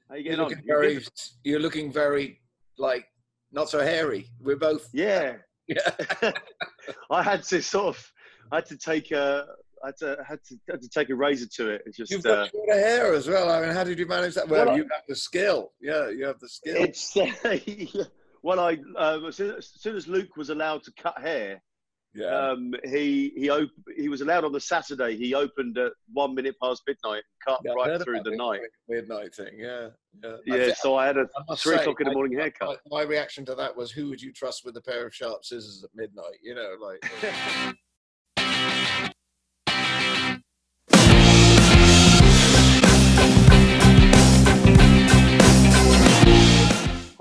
How you You're getting on? looking very, you're looking very, like, not so hairy. We're both. Yeah. Yeah. I had to sort of, I had to take a, had to take a razor to it. It's just. You've got shorter hair as well. I mean, how did you manage that? Well, you have the skill. Yeah, you have the skill. It's well, as soon as Luke was allowed to cut hair, Yeah. he was allowed on the Saturday. He opened at 1 minute past midnight and cut right through the night. Midnight thing, yeah. Yeah, so I had a 3 o'clock in the morning haircut. My reaction to that was, who would you trust with a pair of sharp scissors at midnight? You know, like.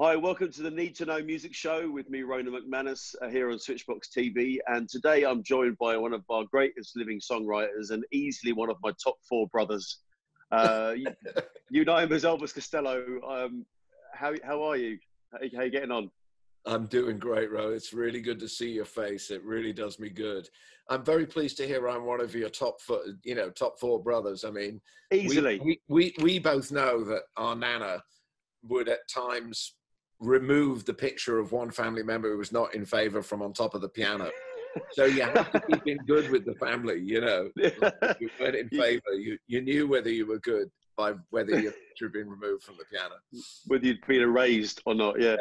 Hi, welcome to the Need2Know music show with me, Ronan MacManus, here on Switchbox TV. And today I'm joined by one of our greatest living songwriters and easily one of my top 4 brothers. You know him as Elvis Costello. How are you? How are you getting on? I'm doing great, Ro. It's really good to see your face. It really does me good. I'm very pleased to hear I'm one of your top 4 brothers. I mean, easily. We both know that our Nana would at times remove the picture of one family member who was not in favor from on top of the piano. So you have to keep in good with the family, you know. If you weren't in favor, you knew whether you were good by whether your picture had been removed from the piano. Whether you'd been erased or not, yeah.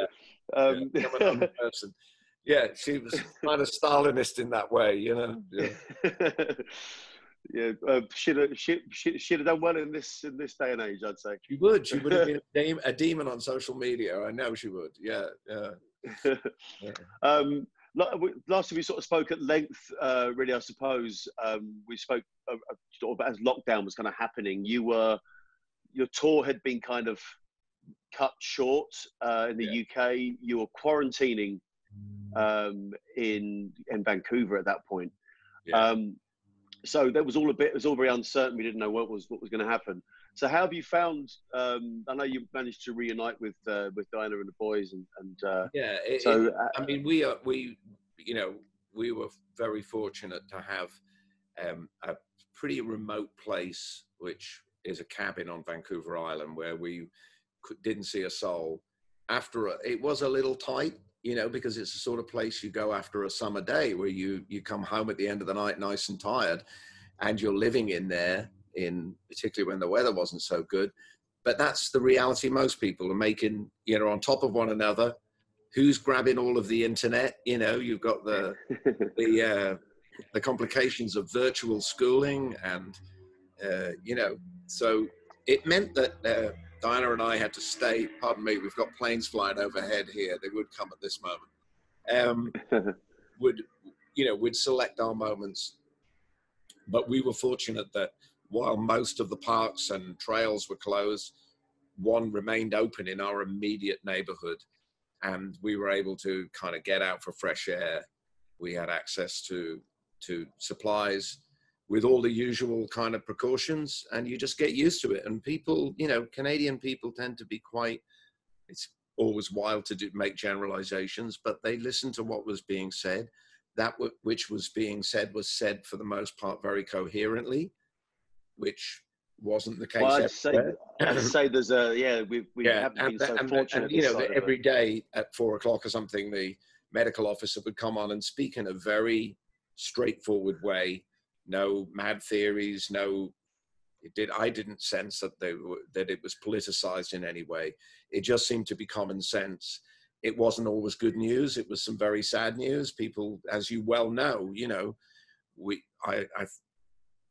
I'm a person. Yeah, she was kind of Stalinist in that way, you know. Yeah. She'd have done well in this day and age, I'd say. She would have been a demon on social media. I know she would. Yeah. Last time we sort of spoke at length, really, I suppose. We spoke sort of as lockdown was kind of happening. Your tour had been kind of cut short in the UK. You were quarantining in Vancouver at that point. Yeah. So that was all it was all very uncertain. We didn't know what was going to happen. So how have you found? I know you managed to reunite with Diana and the boys, I mean, we were very fortunate to have a pretty remote place, which is a cabin on Vancouver Island, where we didn't see a soul. It was a little tight, you know, because it's the sort of place you go after a summer day where you come home at the end of the night nice and tired, and you're living in there, particularly when the weather wasn't so good. But that's the reality. Most people are making, you know, on top of one another. Who's grabbing all of the internet? You know, you've got the complications of virtual schooling, and you know, so it meant that Diana and I had to stay. Pardon me, we've got planes flying overhead here. They would come at this moment. We'd select our moments, but we were fortunate that while most of the parks and trails were closed, one remained open in our immediate neighborhood, and we were able to kind of get out for fresh air. We had access to supplies with all the usual kind of precautions, and you just get used to it. And people, you know, Canadian people tend to be it's always wild to make generalizations, but they listened to what was being said. Which was being said was said for the most part very coherently, which wasn't the case. Well, I'd say there's we haven't been so fortunate. And you know, every day at 4 o'clock or something, the medical officer would come on and speak in a very straightforward way. No mad theories. I didn't sense that it was politicized in any way. It just seemed to be common sense. It wasn't always good news. It was some very sad news. People, as you well know, you know,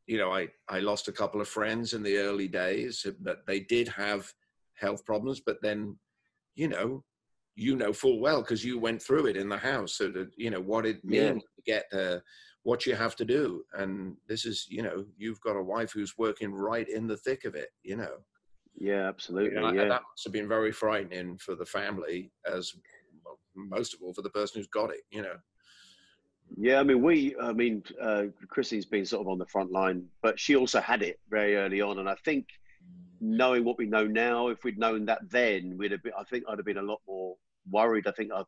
I lost a couple of friends in the early days, but they did have health problems. But then, you know full well, because you went through it in the house, so that you know what it means to get what you have to do. And this is, you know, you've got a wife who's working right in the thick of it, you know. Yeah, absolutely. You know, that must have been very frightening for the family, as well, most of all for the person who's got it, you know. Yeah, I mean, Chrissy's been sort of on the front line, but she also had it very early on. And I think, knowing what we know now, if we'd known that then, I think I'd have been a lot more worried. I think I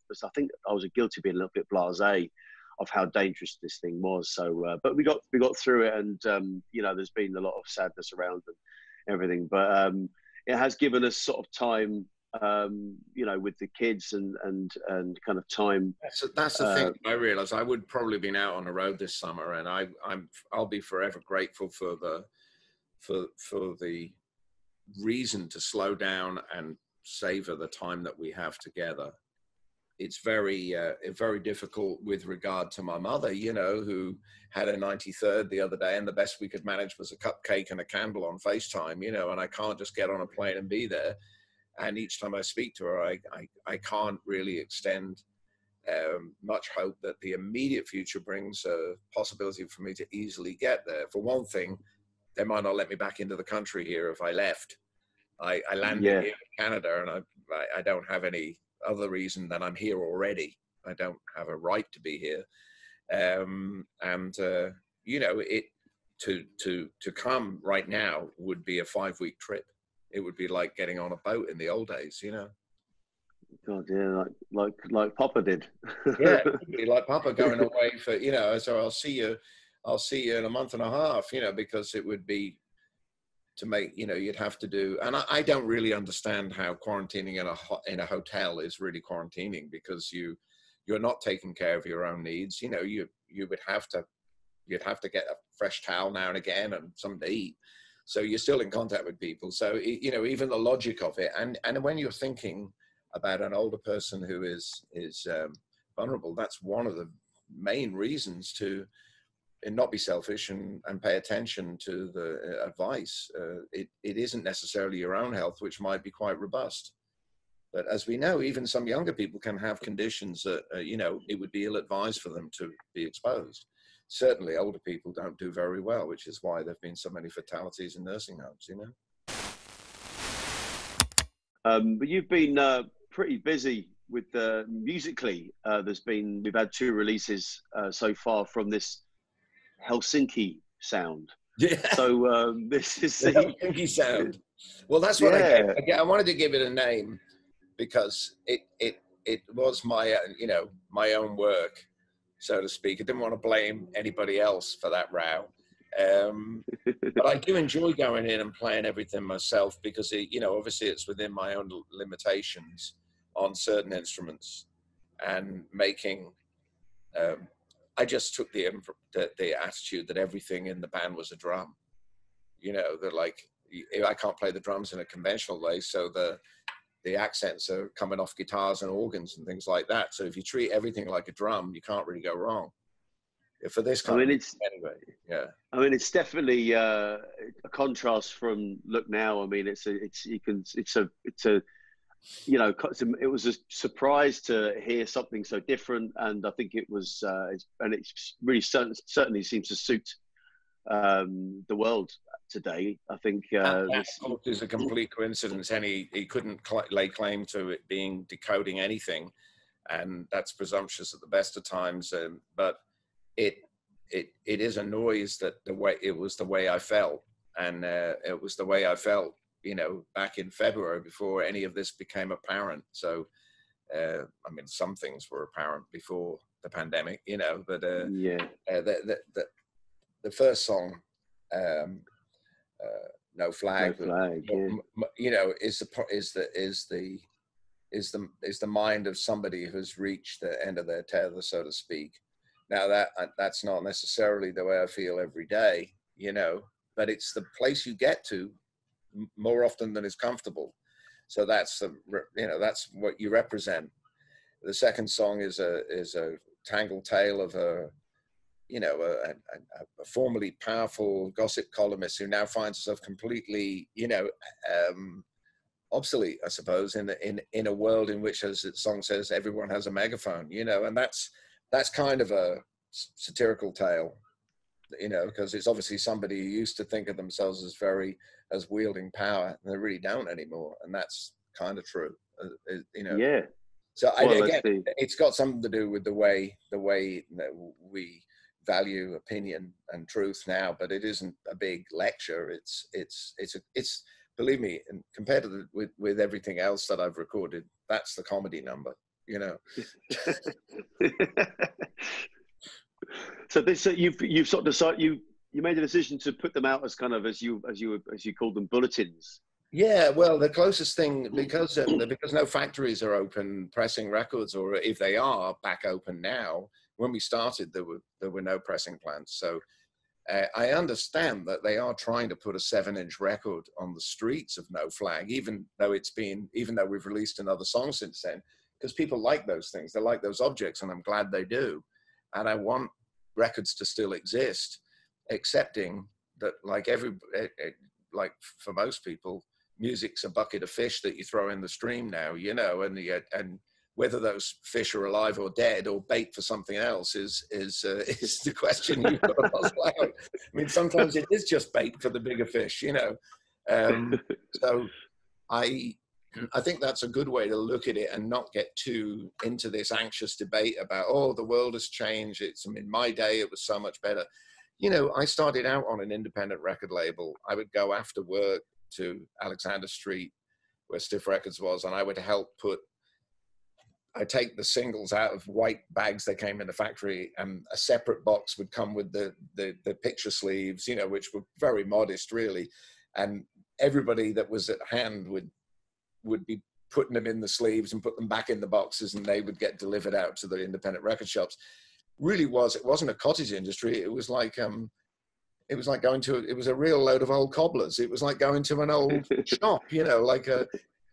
was guilty of being a little bit blasé of how dangerous this thing was. So, but we got through it, and you know, there's been a lot of sadness around and everything. But it has given us sort of time, you know, with the kids and kind of time. That's the thing. I realized I would probably been out on the road this summer, and I'll be forever grateful for the reason to slow down and savor the time that we have together. It's very difficult with regard to my mother, you know, who had her 93rd the other day, and the best we could manage was a cupcake and a candle on FaceTime, you know, and I can't just get on a plane and be there. And each time I speak to her, I can't really extend much hope that the immediate future brings a possibility for me to easily get there. For one thing, they might not let me back into the country here if I left. I landed here in Canada, and I don't have any other reason than I'm here already. I don't have a right to be here. You know, it to come right now would be a 5-week trip. It would be like getting on a boat in the old days, you know. God, yeah, like Papa did. Yeah, it would be like Papa going away for, you know, so I'll see you in a month and a half, you know, because it would be to make, you know, you'd have to do, and I don't really understand how quarantining in a hotel is really quarantining, because you're not taking care of your own needs. You know, you'd have to get a fresh towel now and again and something to eat. So you're still in contact with people. So, you know, even the logic of it, and when you're thinking about an older person who is vulnerable, that's one of the main reasons to not be selfish and pay attention to the advice. It isn't necessarily your own health, which might be quite robust. But as we know, even some younger people can have conditions that, you know, it would be ill-advised for them to be exposed. Certainly older people don't do very well, which is why there have been so many fatalities in nursing homes, you know. But you've been pretty busy with musically. We've had 2 releases so far from this Helsinki sound. Yeah. So this is the Helsinki sound. Well, that's what I wanted to give it a name, because it was my you know, my own work, so to speak. I didn't want to blame anybody else for that row. But I do enjoy going in and playing everything myself, because you know, obviously it's within my own limitations on certain instruments, and making. I just took the attitude that everything in the band was a drum. You know, that like I can't play the drums in a conventional way, so the accents are coming off guitars and organs and things like that. So if you treat everything like a drum, you can't really go wrong. For this kind of anyway, yeah. I mean, it's definitely a contrast from Look Now. I mean, it's a you know, it was a surprise to hear something so different, and I think it was, and it's really certainly seems to suit the world today. I think that is a complete coincidence. He couldn't lay claim to it being decoding anything, and that's presumptuous at the best of times. But it is a noise that it was the way I felt, and it was the way I felt, you know, back in February before any of this became apparent. So, I mean, some things were apparent before the pandemic, you know, but the first song, No Flag, you know, is the mind of somebody who's reached the end of their tether, so to speak. Now that's not necessarily the way I feel every day, you know, but it's the place you get to more often than is comfortable. So that's you know, that's what you represent. The second song is a tangled tale of a, you know, a formerly powerful gossip columnist who now finds herself completely, you know, obsolete, I suppose, in a world in which, as the song says, everyone has a megaphone, you know, and that's kind of a satirical tale, you know, because it's obviously somebody who used to think of themselves as wielding power, and they really don't anymore, and that's kind of true, you know. Yeah. So again, it's got something to do with the way that we value opinion and truth now, but it isn't a big lecture. It's believe me, and compared to with everything else that I've recorded, that's the comedy number, you know. So you've sort of decided, you made a decision to put them out as kind of, as you called them, bulletins. Yeah, well, the closest thing, because no factories are open pressing records, or if they are back open now, when we started, there were no pressing plants. So I understand that they are trying to put a 7-inch record on the streets of No Flag, even though we've released another song since then, because people like those things, they like those objects, and I'm glad they do. And I want records to still exist, accepting that, like for most people, music's a bucket of fish that you throw in the stream now, you know, and whether those fish are alive or dead or bait for something else is the question you've got to puzzle out. I mean, sometimes it is just bait for the bigger fish, you know. So I think that's a good way to look at it and not get too into this anxious debate about, oh, the world has changed. In my day, it was so much better. You know, I started out on an independent record label. I would go after work to Alexander Street, where Stiff Records was, and I would help I take the singles out of white bags that came in the factory, and a separate box would come with the picture sleeves, you know, which were very modest, really. And everybody that was at hand would be putting them in the sleeves and put them back in the boxes, and they would get delivered out to the independent record shops. It wasn't a cottage industry. It was like it was a real load of old cobblers. It was like going to an old shop, you know, like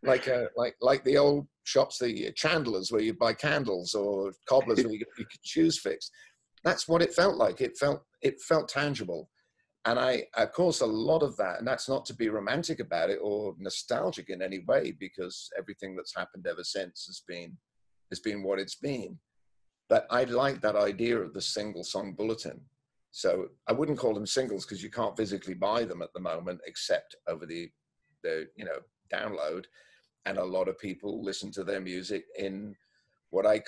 the old shops, the chandlers where you buy candles, or cobblers where you get shoes fixed. That's what it felt like. It felt tangible. And of course, a lot of that, and that's not to be romantic about it or nostalgic in any way, because everything that's happened ever since has been what it's been. But I like that idea of the single song bulletin. So I wouldn't call them singles, because you can't physically buy them at the moment, except over the download. And a lot of people listen to their music in what I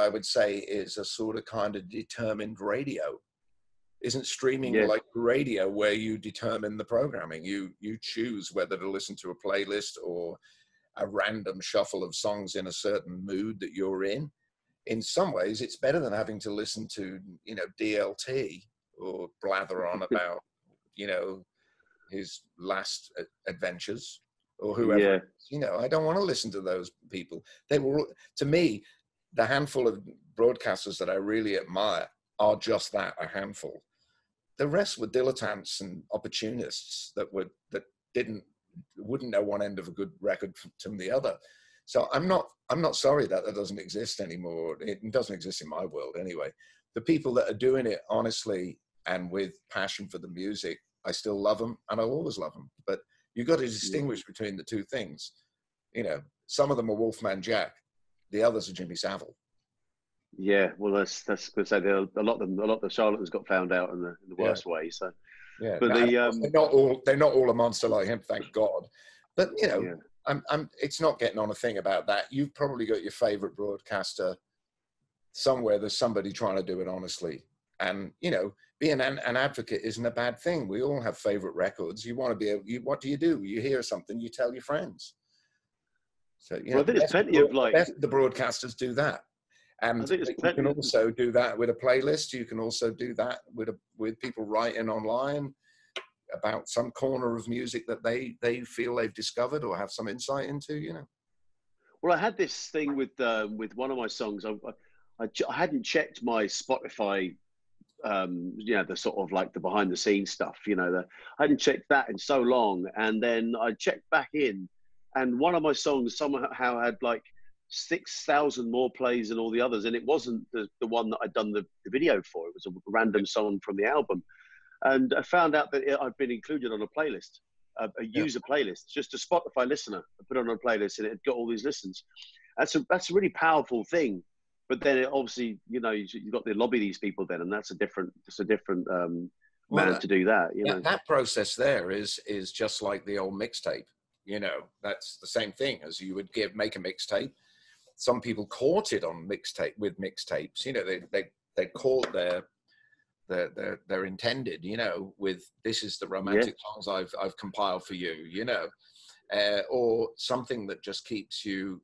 would say is a sort of kind of determined radio. Isn't streaming like radio, where you determine the programming? You choose whether to listen to a playlist or a random shuffle of songs in a certain mood that you're in. In some ways, it's better than having to listen to, you know, DLT or blather on about, you know, his last adventures or whoever. Yeah. You know, I don't want to listen to those people. They were, to me, the handful of broadcasters that I really admire are just that, a handful. The rest were dilettantes and opportunists that wouldn't know one end of a good record from the other. So I'm not sorry that doesn't exist anymore. It doesn't exist in my world anyway. The people that are doing it honestly and with passion for the music, I still love them, and I'll always love them. But you've got to distinguish between the two things. You know, some of them are Wolfman Jack, the others are Jimmy Savile. Yeah, well, that's going to say a lot of the charlatans got found out in the worst way. So, yeah, but they're not all a monster like him, thank God. But you know, yeah. It's not getting on a thing about that. You've probably got your favorite broadcaster somewhere. There's somebody trying to do it honestly, and you know, being an advocate isn't a bad thing. We all have favorite records. You want to be able. What do? You hear something, you tell your friends. So you know, I think there's plenty of the broadcasters do that. And you can also do that with a playlist. You can also do that with people writing online about some corner of music that they feel they've discovered or have some insight into, you know. Well, I had this thing with one of my songs. I hadn't checked my Spotify, you know, the sort of like the behind the scenes stuff, you know, I hadn't checked that in so long. And then I checked back in, and one of my songs somehow had like 6,000 more plays than all the others, and it wasn't the one that I'd done the video for. It was a random song from the album, and I found out that I'd been included on a playlist, a user playlist, just a Spotify listener. I put it on a playlist, and it got all these listens. That's a really powerful thing. But then it obviously, you know, you've got to lobby these people then, and that's a different man to do that. You know, that process there is just like the old mixtape. You know, that's the same thing as you would make a mixtape. Some people caught it on mixtapes. You know, they caught their intended. You know, with this is the romantic songs I've compiled for you. You know, or something that just keeps you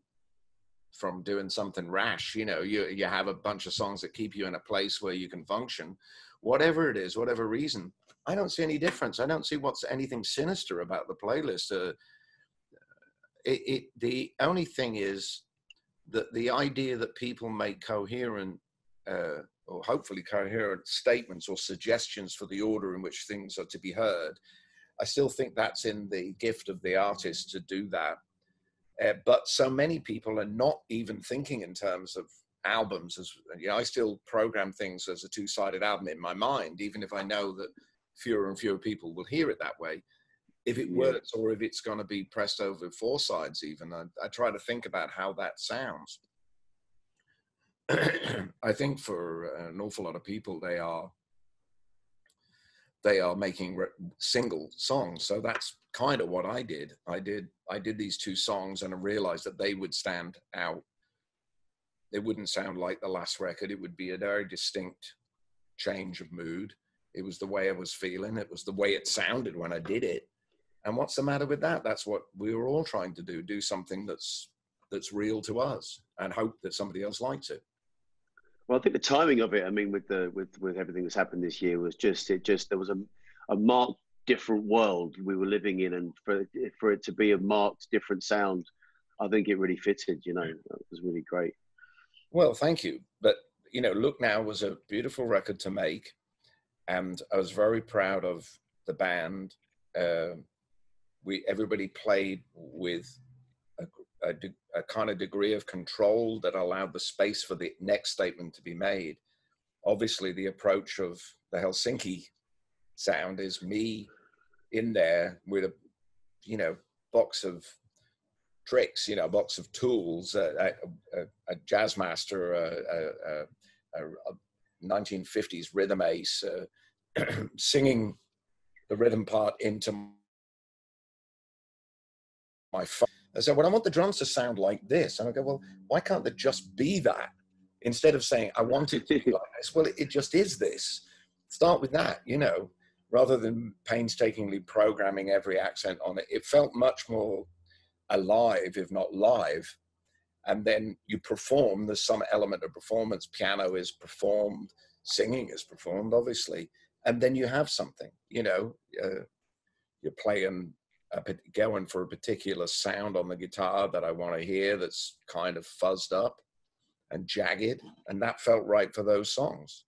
from doing something rash. You know, you have a bunch of songs that keep you in a place where you can function, whatever it is, whatever reason. I don't see any difference. I don't see what's anything sinister about the playlist. the only thing is that the idea that people make coherent, or hopefully coherent statements or suggestions for the order in which things are to be heard, I still think that's in the gift of the artist to do that. But so many people are not even thinking in terms of albums. As you know, I still program things as a two-sided album in my mind, even if I know that fewer and fewer people will hear it that way. If it works, or if it's going to be pressed over four sides even, I try to think about how that sounds. I think for an awful lot of people, they are making single songs. So that's kind of what I did. I did these two songs, and I realized that they would stand out. They wouldn't sound like the last record. It would be a very distinct change of mood. It was the way I was feeling. It was the way it sounded when I did it. And what's the matter with that? That's what we were all trying to do something that's real to us, and hope that somebody else likes it. Well, I think the timing of it, I mean, with everything that's happened this year, was there was a marked different world we were living in, and for it to be a marked different sound, I think it really fitted. You know, it was really great. Well, thank you. But you know, Look Now was a beautiful record to make, and I was very proud of the band. Everybody played with a kind of degree of control that allowed the space for the next statement to be made. Obviously, the approach of the Helsinki sound is me in there with a box of tricks, a box of tools, a jazz master, a 1950s rhythm ace, singing the rhythm part into my phone. I said, well, I want the drums to sound like this. And I go, well, why can't they just be that? Instead of saying, I want it to be like this. Well, it just is this. Start with that, rather than painstakingly programming every accent on it. It felt much more alive, if not live. And then you perform. There's some element of performance. Piano is performed. Singing is performed, obviously. And then you have something, you're playing, going for a particular sound on the guitar that I want to hear, that's kind of fuzzed up and jagged, and that felt right for those songs.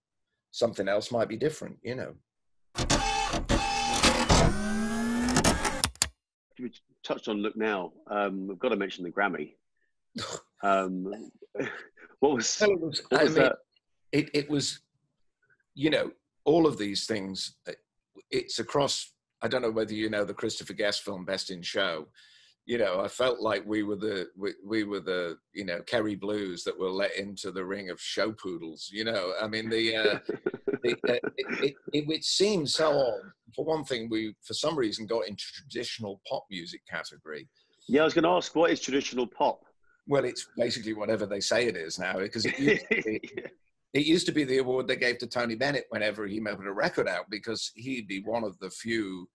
Something else might be different, You touched on Look Now. We've got to mention the Grammy. What was that? It was, all of these things. It's across. I don't know whether you know the Christopher Guest film Best in Show. I felt like we were the Kerry Blues that were let into the ring of show poodles. I mean, it seems so odd. For one thing, we for some reason got into traditional pop music category. Yeah, I was going to ask, what is traditional pop? Well, it's basically whatever they say it is now, because it used to be the award they gave to Tony Bennett whenever he made a record out, because he'd be one of the few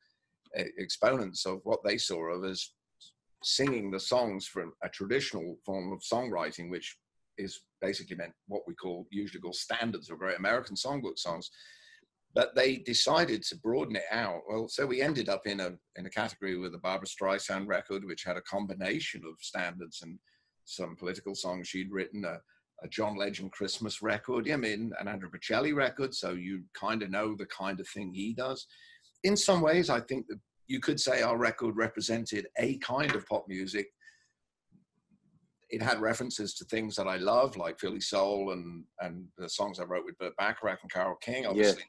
exponents of what they saw of as singing the songs from a traditional form of songwriting, which is basically meant what we usually call standards or Great American Songbook songs. But they decided to broaden it out. Well, so we ended up in a category with a Barbra Streisand record, which had a combination of standards and some political songs she'd written, a John Legend Christmas record, an Andrea Bocelli record, so you kind of know the kind of thing he does. In some ways, I think that you could say our record represented a kind of pop music. It had references to things that I love, like Philly Soul and the songs I wrote with Burt Bacharach and Carole King. Obviously,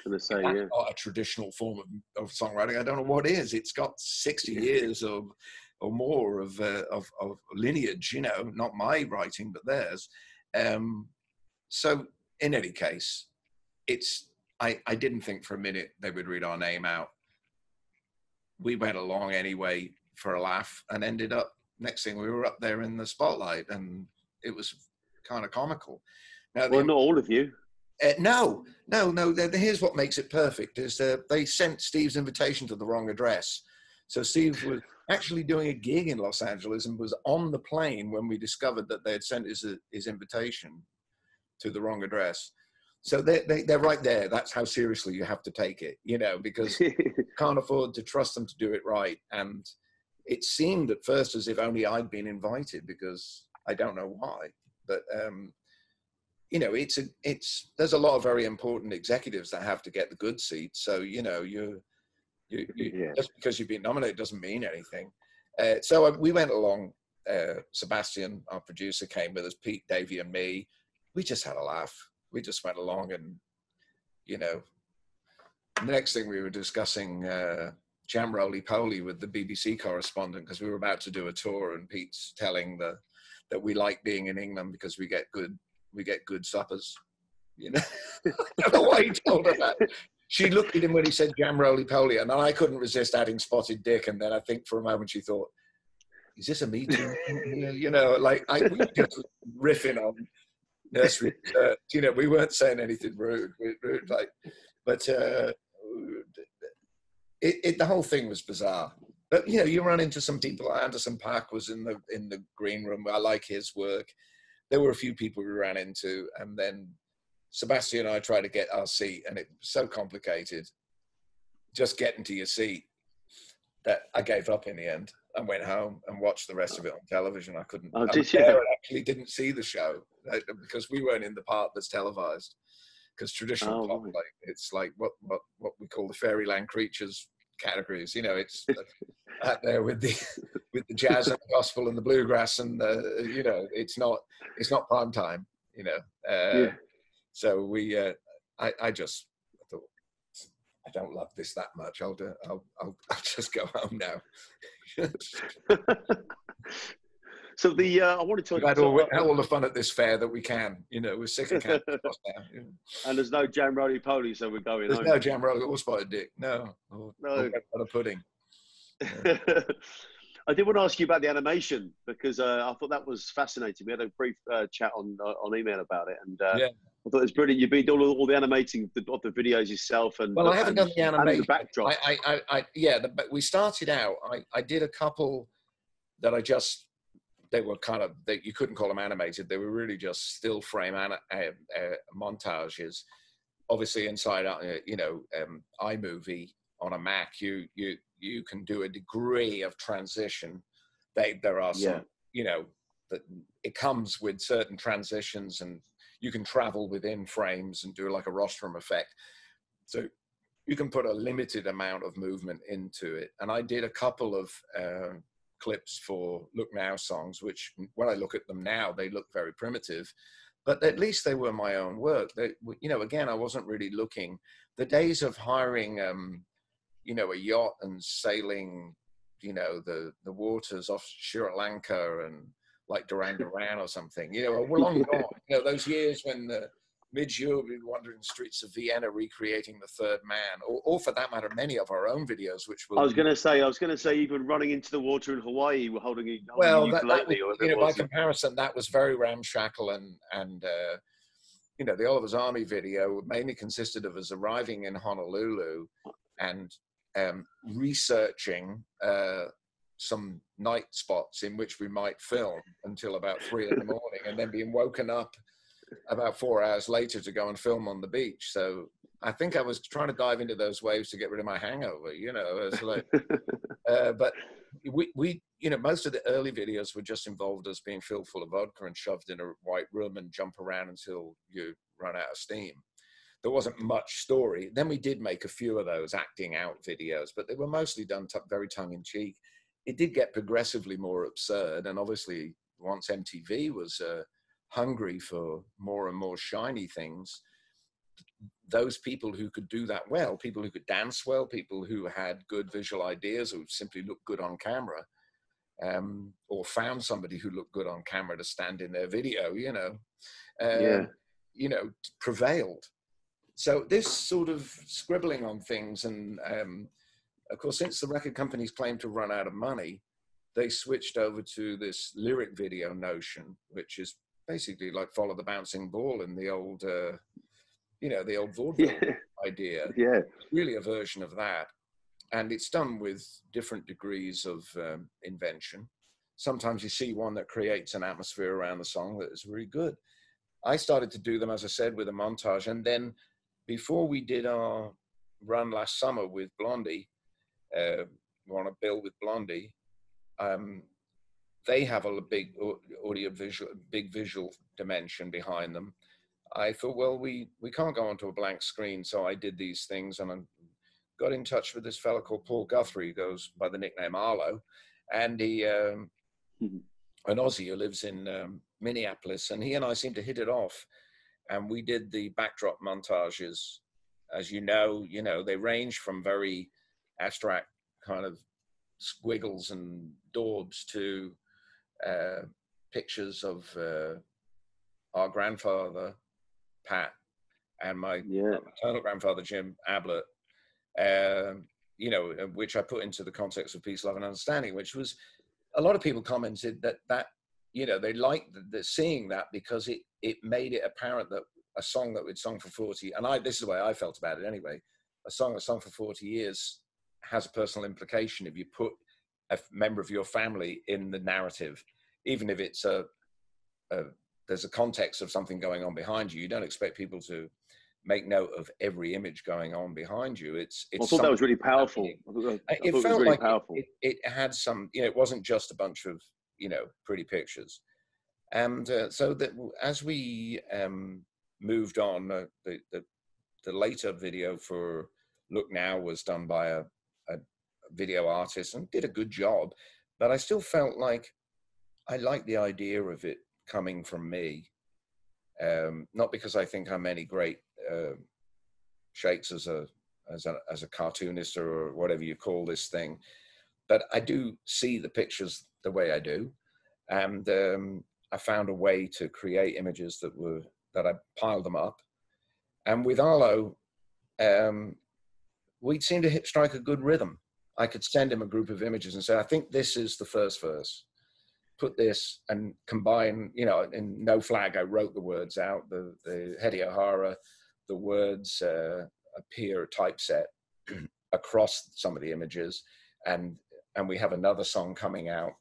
that's not a traditional form of songwriting. I don't know what is. It's got 60 years or more of lineage, not my writing, but theirs. So in any case, I didn't think for a minute they would read our name out. We went along anyway for a laugh and ended up, next thing we were up there in the spotlight, and it was kind of comical. Now, well, not all of you. No. Here's what makes it perfect is they sent Steve's invitation to the wrong address. So Steve was actually doing a gig in Los Angeles and was on the plane when we discovered that they had sent his invitation to the wrong address. So they're right there. That's how seriously you have to take it, because you can't afford to trust them to do it right. And it seemed at first as if only I'd been invited, because I don't know why, but you know, there's a lot of very important executives that have to get the good seats. So, you know, you just because you've been nominated doesn't mean anything. So we went along. Sebastian, our producer, came with us, Pete, Davey, and me. We just had a laugh. We just went along, and, you know, the next thing we were discussing Jam Roly Poly with the BBC correspondent, because we were about to do a tour, and Pete's telling that we like being in England because we get good suppers. You know, I don't know why he told her that. She looked at him when he said Jam Roly Poly, and I couldn't resist adding spotted dick. And then I think for a moment she thought, is this a Me Too? You know, like we were just riffing on nursery. You know, we weren't saying anything rude. Like, but the whole thing was bizarre. But you know, you run into some people. Anderson .Paak was in the green room. I like his work. There were a few people we ran into, and then Sebastian and I tried to get our seat, and it was so complicated just getting to your seat that I gave up in the end and went home and watched the rest of it on television. I couldn't. Oh, I did you? actually didn't see the show because we weren't in the part that's televised. Because traditional pop, right. like, it's like what we call the fairyland creatures categories. You know, it's out there with the jazz and the gospel and the bluegrass, and you know, it's not prime time. You know, so I just thought, I don't love this that much. I'll just go home now. So I wanted to. We've had all the fun at this fair that we can. You know, we're sick of camping now. You know. And there's no Jam Roly Poly, so we're going There's home. no Jam Roly or spotted dick. No. Or pudding. Yeah. I did want to ask you about the animation, because I thought that was fascinating. We had a brief chat on email about it, and I thought it was brilliant. You did all the animating of the videos yourself, and I haven't done the animation. The backdrop. We started out. I did a couple that they were kind of, you couldn't call them animated. They were really just still frame montages. Obviously, inside iMovie on a Mac, you can do a degree of transition. There are some, that it comes with certain transitions, and you can travel within frames and do like a rostrum effect. So you can put a limited amount of movement into it. And I did a couple of clips for Look Now songs, which when I look at them now, they look very primitive, but at least they were my own work. Again, I wasn't really looking. The days of hiring, a yacht and sailing, the waters off Sri Lanka and like Duran Duran or something, we're long gone. Those years when the mid-year we'd be wandering the streets of Vienna recreating The Third Man, or for that matter, many of our own videos, which will. I was going to say, even running into the water in Hawaii, we're holding a ukulele. By comparison, that was very ramshackle, and the Oliver's Army video mainly consisted of us arriving in Honolulu and researching some night spots in which we might film until about 3 a.m, and then being woken up about 4 hours later to go and film on the beach. So I think I was trying to dive into those waves to get rid of my hangover, it's like, but we most of the early videos were just involved us being filled full of vodka and shoved in a white room and jump around until you run out of steam. There wasn't much story. Then we did make a few of those acting out videos, but they were mostly done very tongue-in-cheek. It did get progressively more absurd, and obviously once MTV was hungry for more and more shiny things, those people who could do that well, people who could dance well, people who had good visual ideas, or simply looked good on camera, or found somebody who looked good on camera to stand in their video, prevailed. So this sort of scribbling on things, and of course, since the record companies claimed to run out of money, they switched over to this lyric video notion, which is basically like Follow the Bouncing Ball in the old, the old vaudeville idea. Yeah. It's really a version of that. And it's done with different degrees of invention. Sometimes you see one that creates an atmosphere around the song that is really good. I started to do them, as I said, with a montage. And then before we did our run last summer with Blondie, on a bill with Blondie, they have a big big visual dimension behind them. I thought, well, we can't go onto a blank screen. So I did these things, and I got in touch with this fellow called Paul Guthrie, who goes by the nickname Arlo. And he, an Aussie who lives in Minneapolis, and he and I seemed to hit it off. And we did the backdrop montages. As you know, they range from very abstract kind of squiggles and daubs to pictures of our grandfather, Pat, and my maternal grandfather, Jim Ablett, which I put into the context of peace, love, and understanding, which was, a lot of people commented that they liked seeing that because it made it apparent that a song that we'd sung for 40, and this is the way I felt about it anyway, a song that's sung for 40 years has a personal implication if you put a member of your family in the narrative, even if it's there's a context of something going on behind you. You don't expect people to make note of every image going on behind you. I thought that was really powerful. It felt really like powerful. It had some, it wasn't just a bunch of, pretty pictures. And so that as we moved on, the later video for Look Now was done by a video artist and did a good job, but I still felt like I liked the idea of it coming from me, not because I think I'm any great shakes as a cartoonist or whatever you call this thing, but I do see the pictures the way I do, and I found a way to create images that I piled them up, and with Arlo, we'd seem to strike a good rhythm. I could send him a group of images and say, I think this is the first verse. Put this and combine, in No Flag, I wrote the words out, the Hedy O'Hara, the words appear typeset across some of the images. And we have another song coming out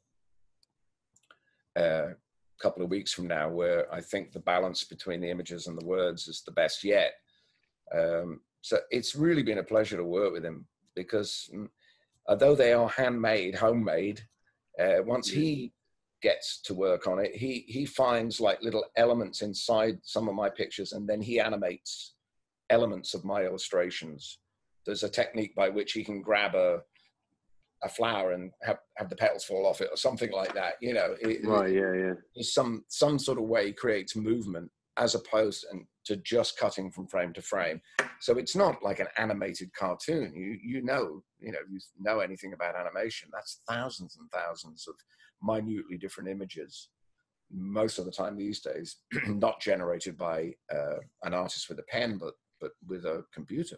a couple of weeks from now where I think the balance between the images and the words is the best yet. So it's really been a pleasure to work with him because although they are handmade, homemade, once he gets to work on it, he finds like little elements inside some of my pictures, and then he animates elements of my illustrations. There's a technique by which he can grab a flower and have the petals fall off it or something like that. Some sort of way he creates movement as opposed to just cutting from frame to frame. So it's not like an animated cartoon. You know anything about animation, that's thousands and thousands of minutely different images, most of the time these days, not generated by an artist with a pen, but with a computer.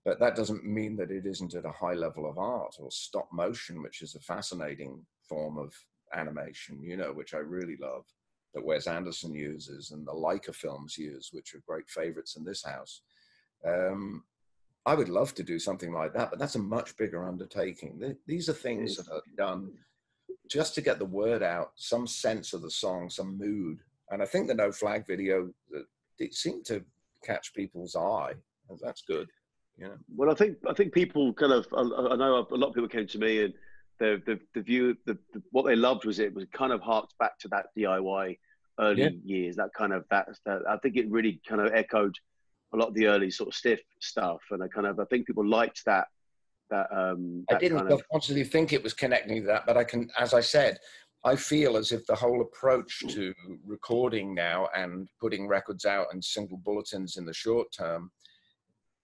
But that doesn't mean that it isn't at a high level of art, or stop motion, which is a fascinating form of animation, which I really love, that Wes Anderson uses and the Leica films use, which are great favorites in this house. I would love to do something like that, but that's a much bigger undertaking. These are things that are done just to get the word out, some sense of the song, some mood. And I think the No Flag video, it seemed to catch people's eye. And that's good. Well, I think people kind of, I know a lot of people came to me and the view, what they loved was it was kind of harked back to that DIY early years, that kind of, that I think it really kind of echoed a lot of the early sort of stiff stuff. And I think people liked that. I didn't consciously think it was connecting to that, but I can, as I said, I feel as if the whole approach to recording now and putting records out and single bulletins in the short term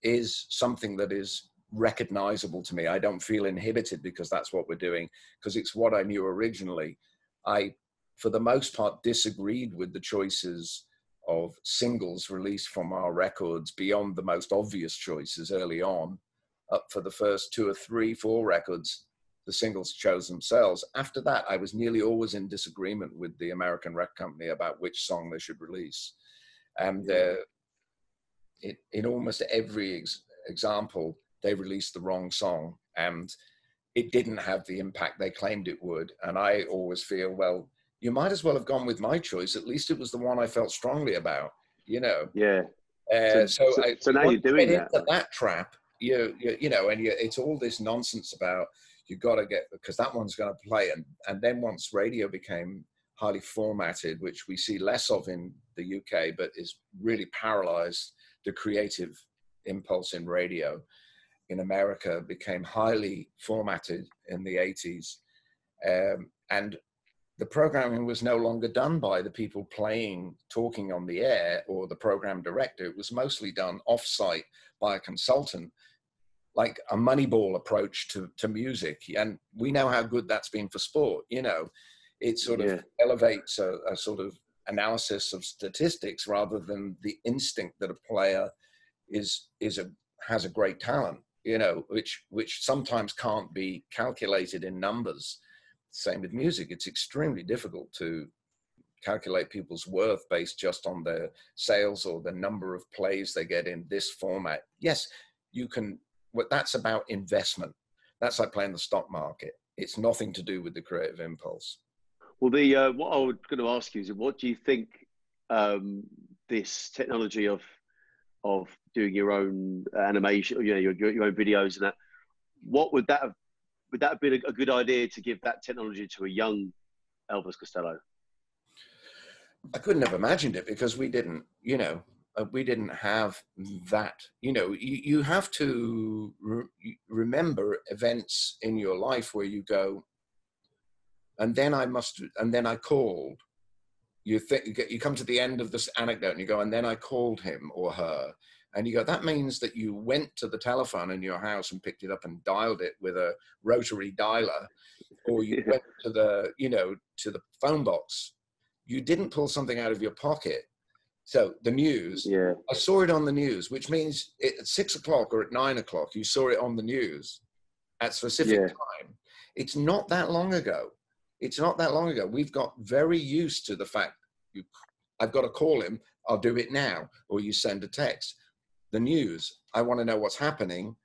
is something that is recognizable to me. I don't feel inhibited because that's what we're doing, because it's what I knew originally. I, for the most part, disagreed with the choices of singles released from our records beyond the most obvious choices early on. Up for the first 2 or 3, 4 records, the singles chose themselves. After that, I was nearly always in disagreement with the American record company about which song they should release. And in almost every example, they released the wrong song and it didn't have the impact they claimed it would. And I always feel, well, you might as well have gone with my choice. At least it was the one I felt strongly about, Yeah. So now you're doing that. Into that trap, and it's all this nonsense about You got to get, because that one's going to play. And then once radio became highly formatted, which we see less of in the UK, but is really paralyzed the creative impulse in radio. In America, became highly formatted in the 80s. And the programming was no longer done by the people talking on the air or the program director. It was mostly done off-site by a consultant, like a Moneyball approach to music. And we know how good that's been for sport. You know, it sort of elevates a sort of analysis of statistics rather than the instinct that a player has a great talent, you know, which sometimes can't be calculated in numbers. Same with music. It's extremely difficult to calculate people's worth based just on their sales or the number of plays they get in this format. Yes, you can, what that's about investment. That's like playing the stock market. It's nothing to do with the creative impulse. Well, what I was going to ask you is, what do you think this technology of doing your own animation, you know, your own videos and that, would that have been a good idea to give that technology to a young Elvis Costello? I couldn't have imagined it because we didn't, you know, we didn't have that. You know, you have to remember events in your life where you go, and then I called. You come to the end of this anecdote and you go, and then I called him or her. And you go, that means that you went to the telephone in your house and picked it up and dialed it with a rotary dialer, or you went to to the phone box. You didn't pull something out of your pocket. So the news, I saw it on the news, which means at 6 o'clock or at 9 o'clock, you saw it on the news at specific time. It's not that long ago. It's not that long ago. We've got very used to the fact I've got to call him. I'll do it now. Or you send a text. The news, I want to know what's happening.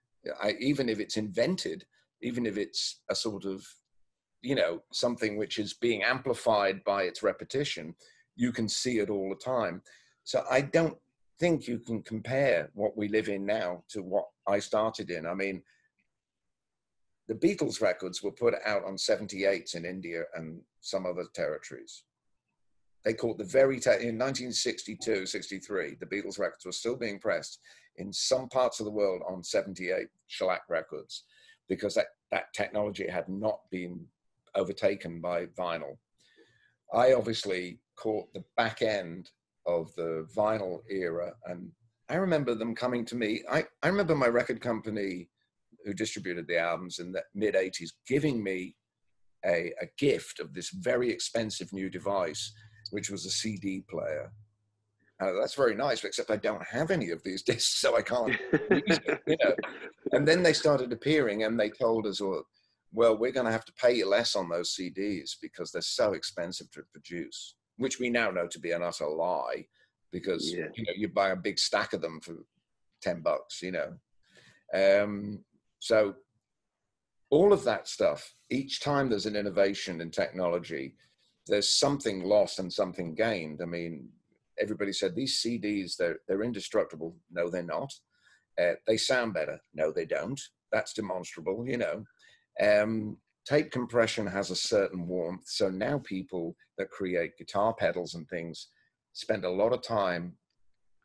Even if it's invented, even if it's a sort of, you know, something which is being amplified by its repetition, you can see it all the time. So I don't think you can compare what we live in now to what I started in. I mean, the Beatles records were put out on 78s in India and some other territories. They called in 1962, 63, the Beatles records were still being pressed in some parts of the world on 78 shellac records because that technology had not been overtaken by vinyl. I obviously caught the back end of the vinyl era, and I remember them coming to me. I remember my record company who distributed the albums in the mid-80s giving me a gift of this very expensive new device, which was a CD player. That's very nice, except I don't have any of these discs, so I can't use it, you know. And then they started appearing and they told us, well, we're going to have to pay you less on those CDs because they're so expensive to produce, which we now know to be an utter lie because, you know, you buy a big stack of them for $10, you know. So all of that stuff, each time there's an innovation in technology, there's something lost and something gained. I mean, everybody said these CDs, they're indestructible. No, they're not. They sound better. No, they don't. That's demonstrable, you know. Tape compression has a certain warmth. So now people that create guitar pedals and things spend a lot of time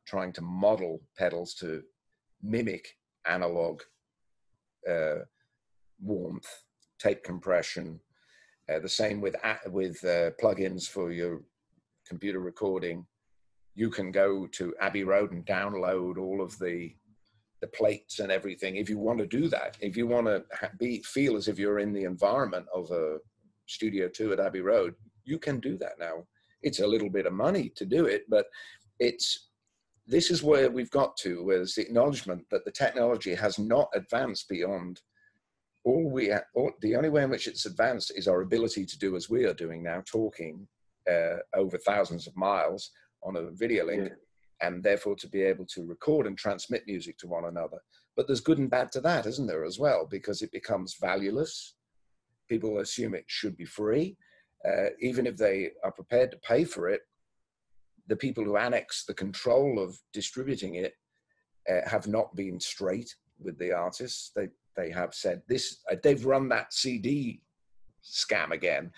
trying to model pedals to mimic analog warmth, tape compression. The same with plugins for your computer recording. You can go to Abbey Road and download all of the plates and everything. If you want to do that, if you want to feel as if you're in the environment of a Studio 2 at Abbey Road, you can do that now. It's a little bit of money to do it, but this is where we've got to, where there's the acknowledgement that the technology has not advanced beyond the only way in which it's advanced is our ability to do as we are doing now, talking over thousands of miles on a video link, and therefore to be able to record and transmit music to one another. But there's good and bad to that, isn't there, as well? Because it becomes valueless. People assume it should be free. Even if they are prepared to pay for it, the people who annex the control of distributing it have not been straight with the artists. they have said this, they've run that CD scam again.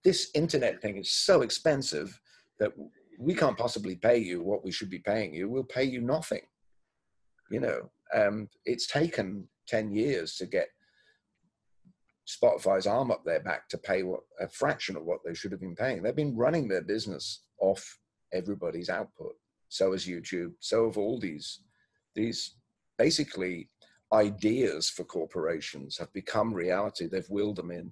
This internet thing is so expensive that we can't possibly pay you what we should be paying you. We'll pay you nothing. You know, it's taken 10 years to get Spotify's arm up their back to pay a fraction of what they should have been paying. They've been running their business off everybody's output. So has YouTube. So have all these basically ideas for corporations have become reality. They've willed them in,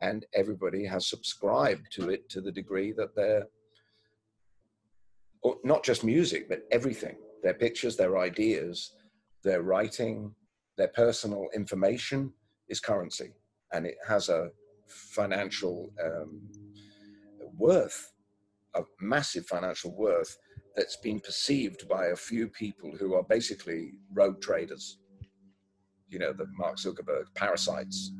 and everybody has subscribed to it to the degree that they're, or not just music, but everything, their pictures, their ideas, their writing, their personal information is currency, and it has a financial worth, a massive financial worth that's been perceived by a few people who are basically rogue traders. You know, the Mark Zuckerberg parasites.